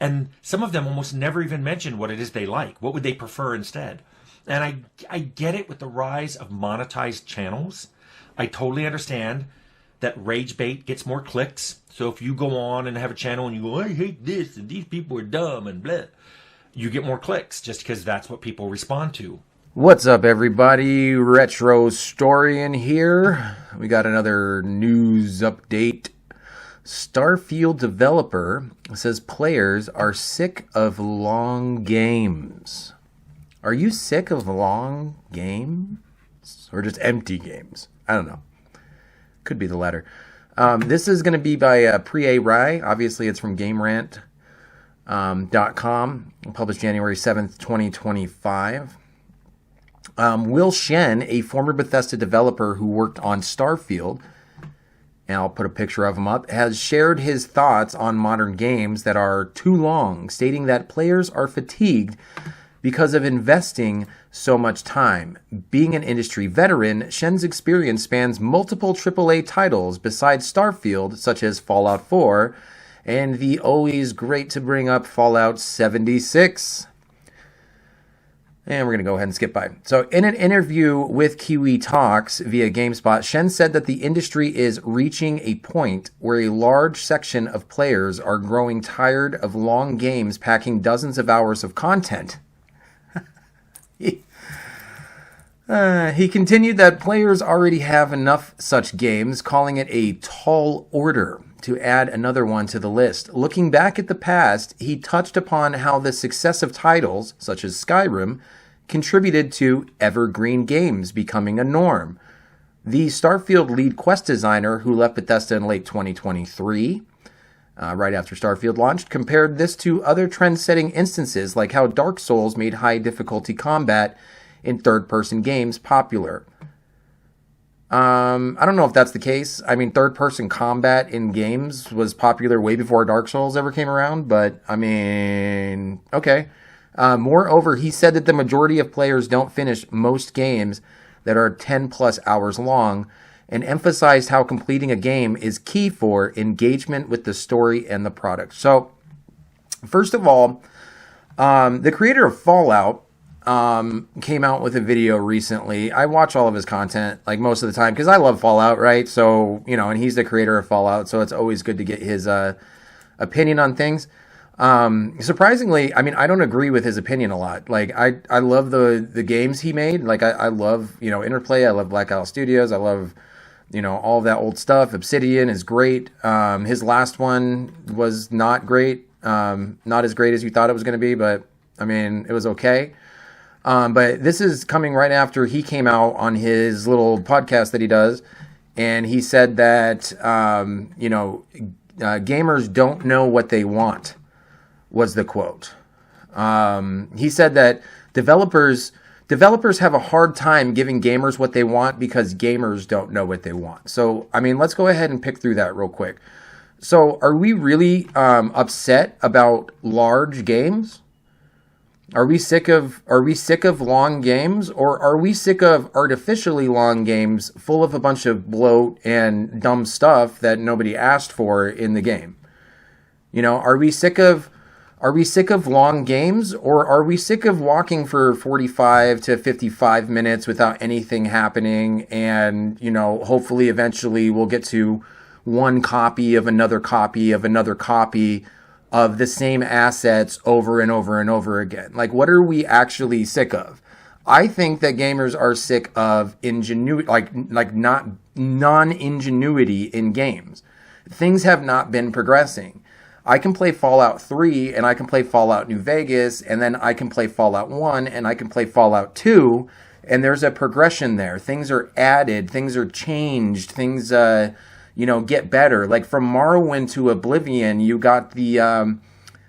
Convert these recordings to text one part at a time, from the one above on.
And some of them almost never even mention what it is they like. What would they prefer instead? And I get it with the rise of monetized channels. I totally understand that rage bait gets more clicks. So if you go on and have a channel and you go, I hate this and these people are dumb and blah, you get more clicks just because that's what people respond to. What's up, everybody? Retrostorian here. We got another news update. Starfield developer says players are sick of long games. Are you sick of long games? Or just empty games? I don't know. Could be the latter. This is going to be by Priya Rai. Obviously, it's from GameRant.com. Published January 7th, 2025. Will Shen, a former Bethesda developer who worked on Starfield, and I'll put a picture of him up, has shared his thoughts on modern games that are too long, stating that players are fatigued because of investing so much time. Being an industry veteran, Shen's experience spans multiple AAA titles besides Starfield, such as Fallout 4, and the always great to bring up Fallout 76. And we're going to go ahead and skip by. So in an interview with Kiwi Talks via GameSpot, Shen said that the industry is reaching a point where a large section of players are growing tired of long games packing dozens of hours of content. He continued that players already have enough such games, calling it a tall order to add another one to the list. Looking back at the past, he touched upon how the success of titles, such as Skyrim, contributed to evergreen games becoming a norm. The Starfield lead quest designer, who left Bethesda in late 2023, right after Starfield launched, compared this to other trend-setting instances like how Dark Souls made high-difficulty combat in third-person games popular. I don't know if that's the case. I mean, third-person combat in games was popular way before Dark Souls ever came around, but, I mean, okay. Moreover, he said that the majority of players don't finish most games that are 10-plus hours long, and emphasized how completing a game is key for engagement with the story and the product. So, first of all, the creator of Fallout came out with a video recently. I watch all of his content, like, most of the time, because I love Fallout, right? So, you know, and he's the creator of Fallout, so it's always good to get his opinion on things. Surprisingly, I mean, I don't agree with his opinion a lot. Like, I love the games he made. Like, I love, you know, Interplay. I love Black Isle Studios. I love, you know, all of that old stuff. Obsidian is great. His last one was not great. Not as great as you thought it was going to be, but, I mean, it was okay. But this is coming right after he came out on his little podcast that he does, and he said that, you know, gamers don't know what they want, was the quote. He said that developers have a hard time giving gamers what they want because gamers don't know what they want. So, I mean, let's go ahead and pick through that real quick. So, are we really upset about large games? Are we sick of long games, or are we sick of artificially long games full of a bunch of bloat and dumb stuff that nobody asked for in the game? You know, are we sick of long games, or are we sick of walking for 45 to 55 minutes without anything happening, and, you know, hopefully eventually we'll get to one copy of another copy of another copy of the same assets over and over and over again? Like, what are we actually sick of? I think that gamers are sick of ingenuity, like not non-ingenuity in games. Things have not been progressing. I can play Fallout 3, and I can play Fallout New Vegas, and then I can play Fallout 1, and I can play Fallout 2, and there's a progression there. Things are added, things are changed, things, you know, get better. Like, from Morrowind to Oblivion, you got the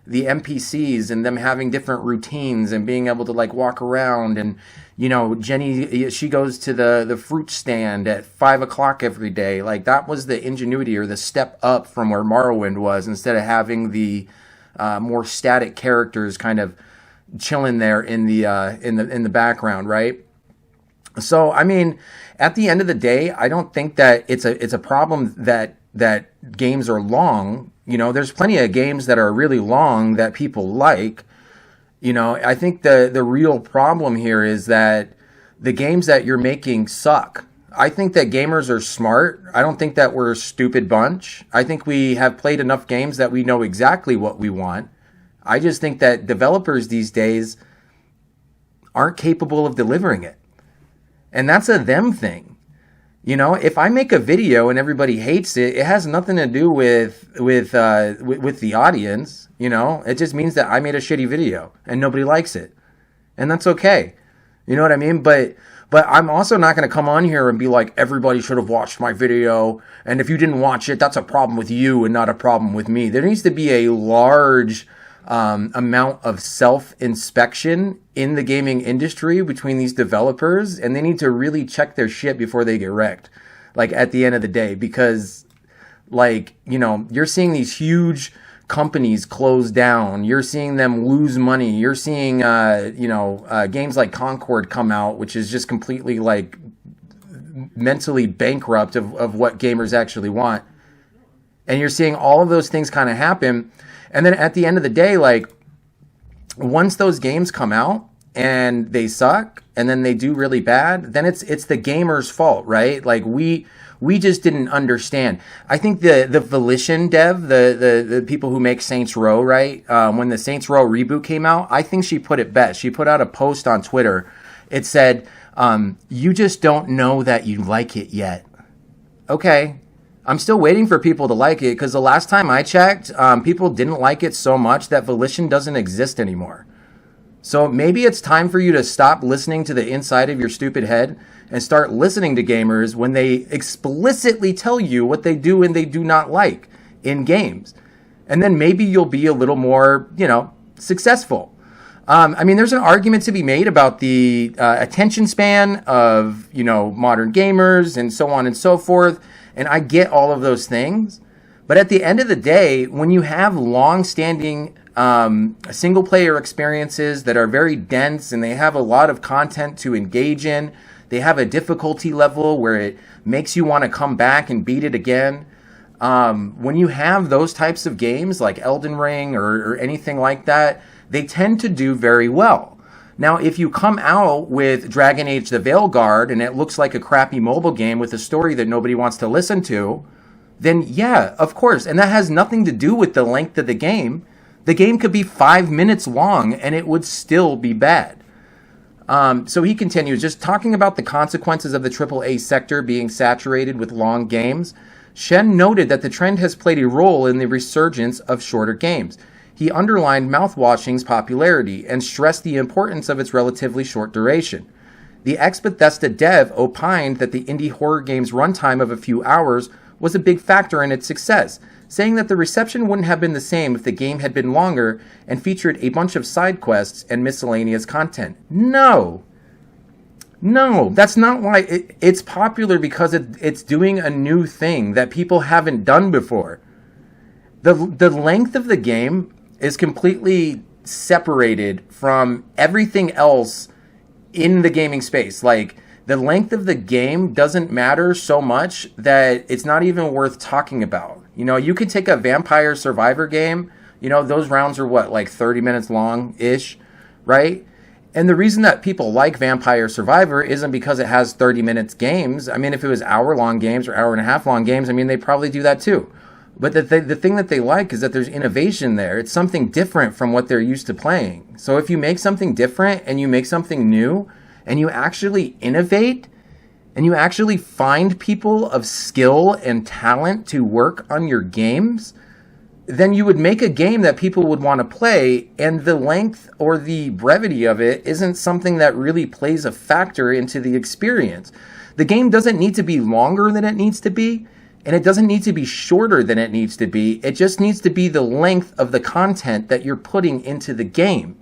NPCs and them having different routines and being able to, like, walk around. And, you know, Jenny, she goes to the fruit stand at 5 o'clock every day. Like, that was the ingenuity, or the step up from where Morrowind was, instead of having the more static characters kind of chilling there in the background, right? So, I mean, at the end of the day, I don't think that it's a problem that games are long. There's plenty of games that are really long that people like. I think the real problem here is that the games that you're making suck. I think that gamers are smart. I don't think that we're a stupid bunch. I think we have played enough games that we know exactly what we want. I just think that developers these days aren't capable of delivering it. And that's a them thing. If I make a video and everybody hates it, it has nothing to do with the audience. It just means that I made a shitty video and nobody likes it, and that's okay. You know what I mean? But I'm also not going to come on here and be like, everybody should have watched my video, and if you didn't watch it, that's a problem with you and not a problem with me. There needs to be a large amount of self-inspection in the gaming industry between these developers, and they need to really check their shit before they get wrecked, like at the end of the day, because you're seeing these huge companies close down. You're seeing them lose money. You're seeing games like Concord come out, which is just completely mentally bankrupt of what gamers actually want. And you're seeing all of those things kind of happen. And then at the end of the day, once those games come out and they suck and then they do really bad, then it's the gamer's fault, right? We just didn't understand. I think the Volition dev, the people who make Saints Row, right? When the Saints Row reboot came out, I think she put it best. She put out a post on Twitter. It said, you just don't know that you like it yet. Okay. I'm still waiting for people to like it, because the last time I checked, people didn't like it so much that Volition doesn't exist anymore. So maybe it's time for you to stop listening to the inside of your stupid head and start listening to gamers when they explicitly tell you what they do and they do not like in games. And then maybe you'll be a little more, successful. There's an argument to be made about the attention span of, modern gamers and so on and so forth. And I get all of those things. But at the end of the day, when you have long-standing single-player experiences that are very dense and they have a lot of content to engage in, they have a difficulty level where it makes you want to come back and beat it again. When you have those types of games like Elden Ring or anything like that, they tend to do very well. Now, if you come out with Dragon Age the Veilguard and it looks like a crappy mobile game with a story that nobody wants to listen to, then yeah, of course. And that has nothing to do with the length of the game. The game could be 5 minutes long and it would still be bad. So he continues, just talking about the consequences of the AAA sector being saturated with long games. Shen noted that the trend has played a role in the resurgence of shorter games. He underlined mouthwashing's popularity and stressed the importance of its relatively short duration. The ex-Bethesda dev opined that the indie horror game's runtime of a few hours was a big factor in its success, saying that the reception wouldn't have been the same if the game had been longer and featured a bunch of side quests and miscellaneous content. No, that's not why. It's popular because it's doing a new thing that people haven't done before. The length of the game is completely separated from everything else in the gaming space. The length of the game doesn't matter so much that it's not even worth talking about. You could take a Vampire Survivor game, those rounds are 30 minutes long-ish, right? And the reason that people like Vampire Survivor isn't because it has 30 minutes games. If it was hour-long games or hour-and-a-half-long games, they probably do that too. But the thing that they like is that there's innovation there. It's something different from what they're used to playing. So if you make something different and you make something new and you actually innovate and you actually find people of skill and talent to work on your games, then you would make a game that people would want to play, and the length or the brevity of it isn't something that really plays a factor into the experience. The game doesn't need to be longer than it needs to be. And it doesn't need to be shorter than it needs to be. It just needs to be the length of the content that you're putting into the game.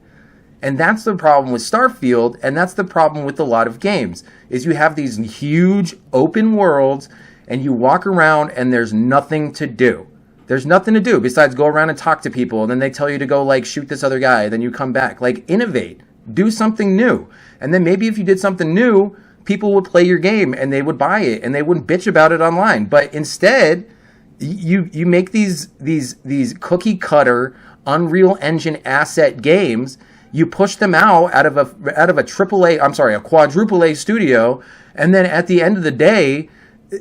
And that's the problem with Starfield, and that's the problem with a lot of games, is you have these huge open worlds, and you walk around and there's nothing to do. There's nothing to do besides go around and talk to people, and then they tell you to go shoot this other guy, then you come back. Innovate. Do something new. And then maybe if you did something new, people would play your game and they would buy it and they wouldn't bitch about it online. But instead, You make these cookie cutter Unreal Engine asset games. You push them out of a a quadruple A studio, and then at the end of the day,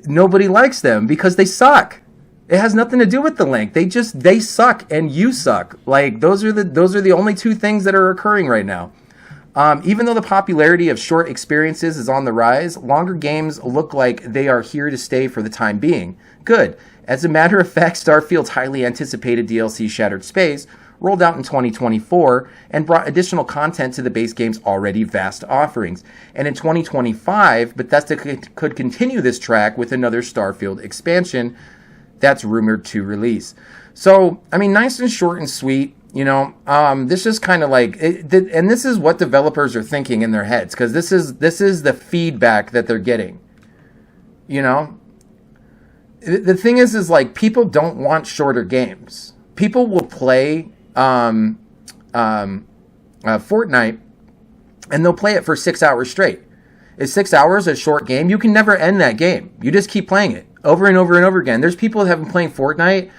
nobody likes them because they suck. It has nothing to do with the length. They suck, and you suck. Like those are the only two things that are occurring right now. Even though the popularity of short experiences is on the rise, longer games look like they are here to stay for the time being. Good. As a matter of fact, Starfield's highly anticipated DLC Shattered Space rolled out in 2024 and brought additional content to the base game's already vast offerings. And in 2025, Bethesda could continue this track with another Starfield expansion that's rumored to release. So, I mean, nice and short and sweet. This is kind of like, and this is what developers are thinking in their heads, because this is the feedback that they're getting. The thing is like people don't want shorter games. People will play Fortnite, and they'll play it for 6 hours straight. Is 6 hours a short game? You can never end that game. You just keep playing it over and over and over again. There's people that have been playing Fortnite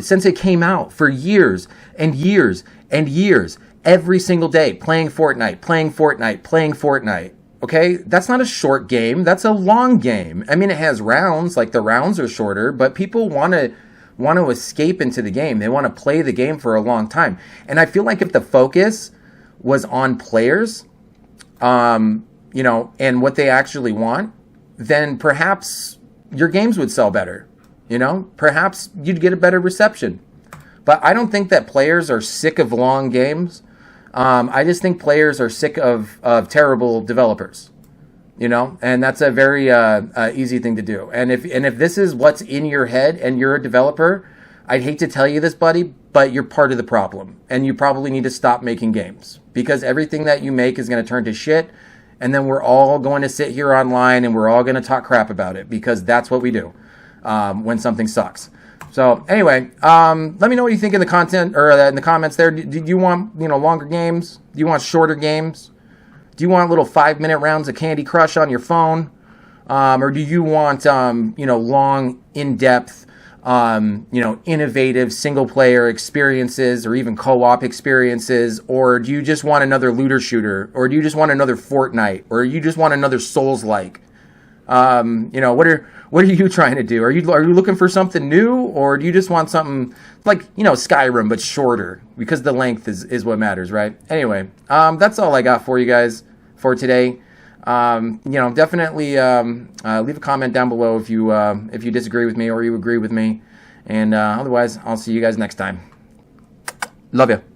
since it came out for years and years and years, every single day, playing Fortnite. Okay, that's not a short game. That's a long game. I mean, it has rounds, like the rounds are shorter, but people want to escape into the game. They want to play the game for a long time. And I feel like if the focus was on players, and what they actually want, then perhaps your games would sell better. Perhaps you'd get a better reception. But I don't think that players are sick of long games. I just think players are sick of terrible developers, and that's a very easy thing to do. And if this is what's in your head and you're a developer, I'd hate to tell you this, buddy, but you're part of the problem, and you probably need to stop making games, because everything that you make is going to turn to shit, and then we're all going to sit here online and we're all going to talk crap about it, because that's what we do when something sucks. So anyway, let me know what you think in the content or in the comments there. Do you want longer games? Do you want shorter games? Do you want little 5-minute rounds of Candy Crush on your phone, or do you want long, in-depth, innovative single-player experiences or even co-op experiences? Or do you just want another looter shooter? Or do you just want another Fortnite? Or you just want another Souls-like? What are you trying to do? Are you looking for something new, or do you just want something like Skyrim but shorter, because the length is what matters, right? Anyway, that's all I got for you guys for today. Definitely leave a comment down below if you disagree with me or you agree with me, and otherwise I'll see you guys next time. Love you.